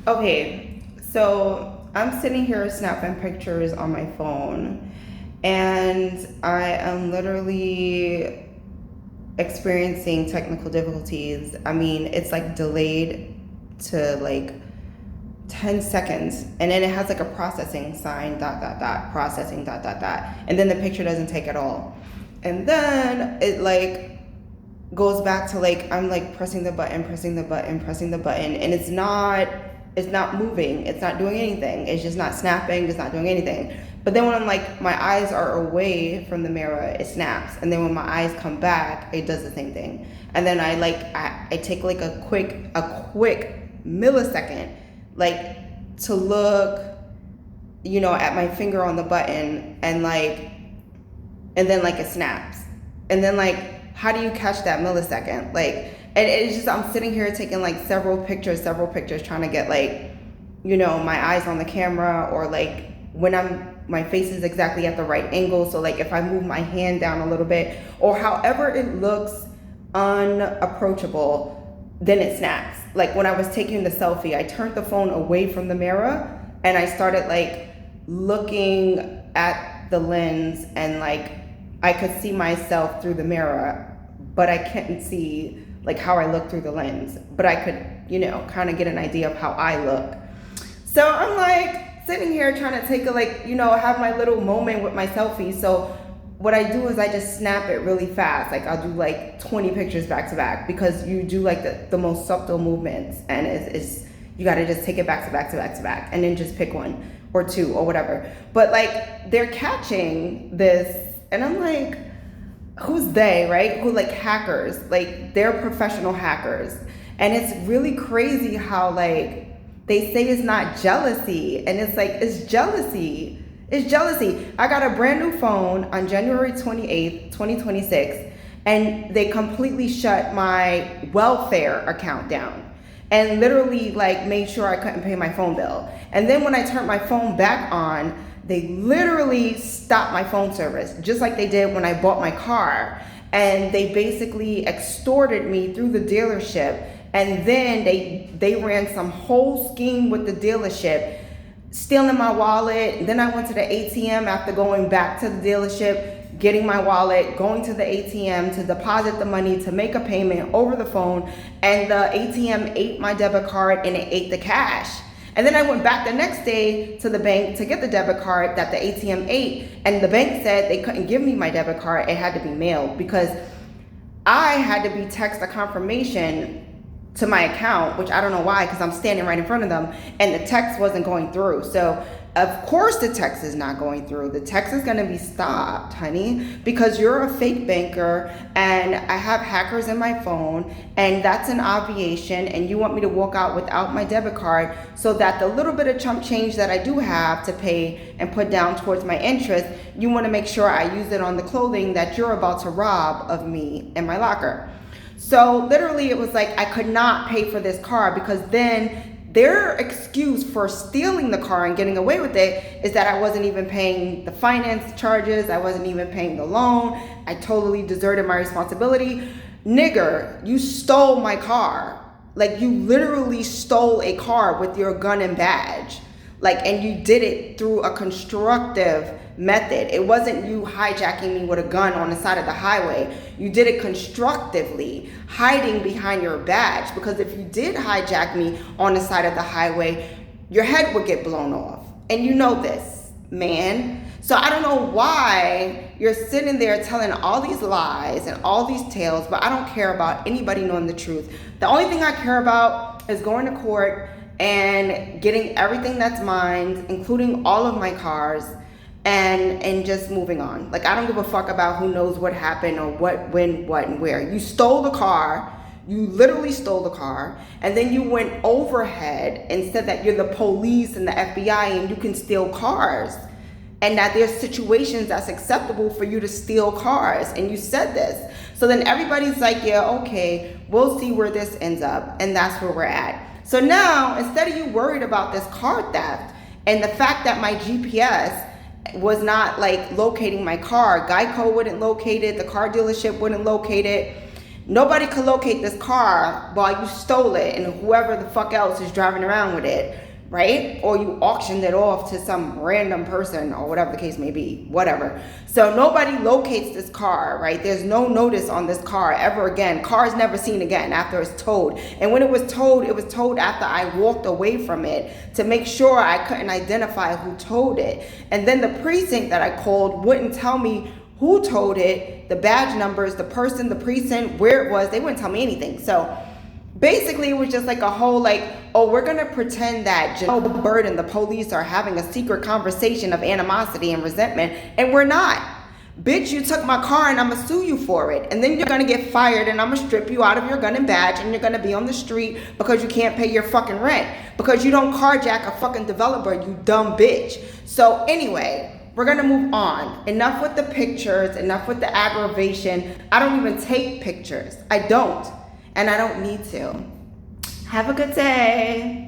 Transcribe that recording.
Okay, so I'm sitting here snapping pictures on my phone, and I am literally experiencing technical difficulties. I mean, it's like delayed to like 10 seconds, and then it has like a processing sign, dot, dot, dot, processing, dot, dot, dot, and then the picture doesn't take at all. And then it like goes back to like I'm like pressing the button, pressing the button, pressing the button, and it's not moving, it's not doing anything, it's just not snapping, it's not doing anything. But then when I'm like my eyes are away from the mirror, it snaps, and then when my eyes come back, it does the same thing. And then I take like a quick millisecond like to look, at my finger on the button, and then like it snaps. And then like, how do you catch that millisecond? Like, and it's just, I'm sitting here taking like several pictures, trying to get like, my eyes on the camera, or like when my face is exactly at the right angle. So like if I move my hand down a little bit, or however it looks unapproachable, then it snaps. Like when I was taking the selfie, I turned the phone away from the mirror and I started like looking at the lens, and like I could see myself through the mirror, but I couldn't see like how I look through the lens, but I could, kind of get an idea of how I look. So I'm like sitting here trying to take a have my little moment with my selfie. So what I do is I just snap it really fast. Like I'll do like 20 pictures back to back, because you do like the most subtle movements, and it's you got to just take it back to back to back to back, and then just pick one or two or whatever. But like they're catching this, and I'm like, who's they, right? Who, like hackers, like they're professional hackers. And it's really crazy how like they say it's not jealousy, and it's like, it's jealousy. It's jealousy. I got a brand new phone on January 28th, 2026, and they completely shut my welfare account down and literally like made sure I couldn't pay my phone bill. And then when I turned my phone back on, they literally stopped my phone service, just like they did when I bought my car. And they basically extorted me through the dealership. And then they ran some whole scheme with the dealership, stealing my wallet. Then I went to the ATM after going back to the dealership, getting my wallet, going to the ATM to deposit the money to make a payment over the phone. And the ATM ate my debit card, and it ate the cash. And then I went back the next day to the bank to get the debit card that the ATM ate. And the bank said they couldn't give me my debit card. It had to be mailed, because I had to be text a confirmation to my account, which I don't know why, because I'm standing right in front of them, and the text wasn't going through. So of course the text is not going through. The text is going to be stopped, honey, because you're a fake banker, and I have hackers in my phone, and that's an obviation, and you want me to walk out without my debit card, so that the little bit of chump change that I do have to pay and put down towards my interest, you want to make sure I use it on the clothing that you're about to rob of me in my locker. So literally it was like I could not pay for this car, because then their excuse for stealing the car and getting away with it is that I wasn't even paying the finance charges, I wasn't even paying the loan, I totally deserted my responsibility. Nigger, you stole my car. Like, you literally stole a car with your gun and badge. Like, and you did it through a constructive method. It wasn't you hijacking me with a gun on the side of the highway. You did it constructively, hiding behind your badge, because if you did hijack me on the side of the highway, your head would get blown off. And you know this, man. So I don't know why you're sitting there telling all these lies and all these tales, but I don't care about anybody knowing the truth. The only thing I care about is going to court and getting everything that's mine, including all of my cars, and just moving on. Like, I don't give a fuck about who knows what happened or what, when, what, and where. You stole the car. You literally stole the car, and then you went overhead and said that you're the police and the FBI and you can steal cars, and that there's situations that's acceptable for you to steal cars, and you said this. So then everybody's like, yeah, okay, we'll see where this ends up, and that's where we're at. So now, instead of you worried about this car theft and the fact that my GPS was not like locating my car, Geico wouldn't locate it, the car dealership wouldn't locate it, Nobody could locate this car while you stole it and whoever the fuck else is driving around with it, right? Or you auctioned it off to some random person or whatever the case may be, whatever. So nobody locates this car, right? There's no notice on this car ever again. Car is never seen again after it's towed. And when it was towed after I walked away from it to make sure I couldn't identify who towed it. And then the precinct that I called wouldn't tell me who towed it, the badge numbers, the person, the precinct, where it was. They wouldn't tell me anything. So basically it was just like a whole like, oh, we're gonna pretend that Jenel, Byrd, and the police are having a secret conversation of animosity and resentment, and we're not. Bitch, you took my car and I'ma sue you for it. And then you're gonna get fired and I'ma strip you out of your gun and badge and you're gonna be on the street because you can't pay your fucking rent. Because you don't carjack a fucking developer, you dumb bitch. So anyway, we're gonna move on. Enough with the pictures, enough with the aggravation. I don't even take pictures. I don't. And I don't need to. Have a good day.